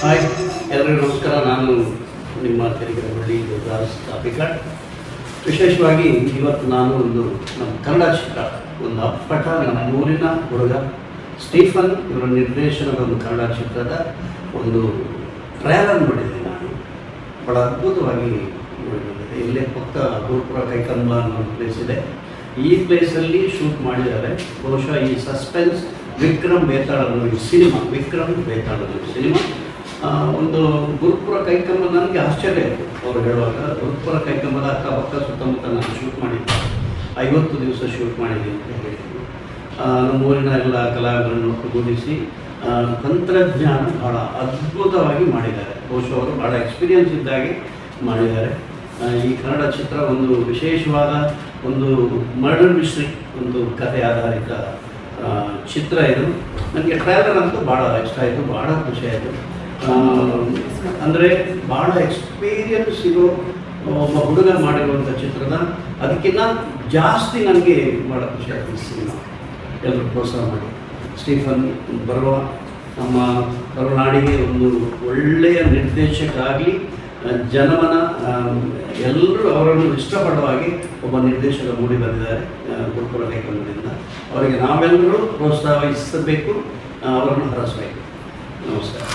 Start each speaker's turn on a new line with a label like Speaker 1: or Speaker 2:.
Speaker 1: Hi ಎಲ್ಲರಿಗೂ ನಮಸ್ಕಾರ. ನಾನು ನಿಮ್ಮ ತೆರಿಗೆರಹಳ್ಳಿ ದೇವದಾಸ್ ಕಾಪಿಕಾಡ್. ವಿಶೇಷವಾಗಿ ಇವತ್ತು ನಾನು ನಮ್ಮ ಕನ್ನಡ ಚಿತ್ರ ಒಂದು ಅಪ್ಪಟ ನಮ್ಮೂರಿನ ಹುಡುಗ ಸ್ಟೀಫನ್ ಇವರ ನಿರ್ದೇಶನದ ಒಂದು ಕನ್ನಡ ಚಿತ್ರದ ಒಂದು ಟ್ರೈಲರ್ ನೋಡಿದ್ದೆ. ನಾನು ಭಾಳ ಅದ್ಭುತವಾಗಿ ನೋಡಿದ್ದೆ. ಇಲ್ಲೇ ಪಕ್ಕ ಗುರುಪುರ ಕೈಕಂಬ ಅನ್ನೋ ಪ್ಲೇಸ್ ಇದೆ. ಈ ಪ್ಲೇಸಲ್ಲಿ ಶೂಟ್ ಮಾಡಿದ್ದಾರೆ. ಬಹುಶಃ ಈ ಸಸ್ಪೆನ್ಸ್ ವಿಕ್ರಮ್ ಬೇತಾಳ್ ಅನ್ನೋ ಈ ಸಿನಿಮಾ, ವಿಕ್ರಮ್ ಬೇತಾಳ್ ಅನ್ನೋ ಸಿನಿಮಾ ಒಂದು ಗುರುಪುರ ಕೈಕಂಬ. ನನಗೆ ಆಶ್ಚರ್ಯ ಆಯಿತು ಅವ್ರು ಹೇಳುವಾಗ. ಗುರುಪುರ ಕೈಕಂಬದ ಅಕ್ಕಪಕ್ಕ ಸುತ್ತಮುತ್ತ ನಾನು ಶೂಟ್ ಮಾಡಿದ್ದೆ. 50 ದಿವಸ ಶೂಟ್ ಮಾಡಿದ್ದೀನಿ ಅಂತ ಹೇಳಿದ್ದೀನಿ. ನಮ್ಮೂರಿನ ಎಲ್ಲ ಕಲಾವಿದರನ್ನು ಒಟ್ಟುಗೂಡಿಸಿ ತಂತ್ರಜ್ಞಾನ ಭಾಳ ಅದ್ಭುತವಾಗಿ ಮಾಡಿದ್ದಾರೆ. ಬಹುಶಃ ಅವರು ಭಾಳ ಎಕ್ಸ್ಪೀರಿಯನ್ಸ್ ಇದ್ದಾಗೆ ಮಾಡಿದ್ದಾರೆ. ಈ ಕನ್ನಡ ಚಿತ್ರ ಒಂದು ವಿಶೇಷವಾದ ಒಂದು ಮರ್ಡರ್ ಮಿಸ್ಟ್ರಿ, ಒಂದು ಕಥೆ ಆಧಾರಿತ ಚಿತ್ರ ಇದು. ನನಗೆ ಟ್ರೈಲರ್ ಅಂತೂ ಭಾಳ ಇಷ್ಟ ಆಯಿತು, ಭಾಳ ಖುಷಿ ಆಯಿತು. ಅಂದರೆ ಭಾಳ ಎಕ್ಸ್ಪೀರಿಯನ್ಸ್ ಇರೋ ಒಬ್ಬ ಹುಡುಗ ಮಾಡಿರುವಂಥ ಚಿತ್ರದ ಅದಕ್ಕಿಂತ ಜಾಸ್ತಿ ನನಗೆ ಭಾಳ ಖುಷಿ ಆಗ್ತದೆ. ಸಿನಿಮಾ ಎಲ್ಲರೂ ಪ್ರೋತ್ಸಾಹ ಮಾಡಿ ಸ್ಟೀಫನ್ ಬರುವ ನಮ್ಮ ಕರುನಾಡಿಗೆ ಒಂದು ಒಳ್ಳೆಯ ನಿರ್ದೇಶಕ ಆಗಲಿ, ಜನಮನ ಎಲ್ಲರೂ ಅವರನ್ನು ಇಷ್ಟಪಡುವ ಹಾಗೆ ಒಬ್ಬ ನಿರ್ದೇಶಕ ಮೂಡಿ ಬಂದಿದ್ದಾರೆ ಗುರುಪುರ ಕೈಕಂಬದಿಂದ. ಅವರಿಗೆ ನಾವೆಲ್ಲರೂ ಪ್ರೋತ್ಸಾಹಿಸಬೇಕು, ಅವರನ್ನು ಹರಸಬೇಕು. ನಮಸ್ಕಾರ.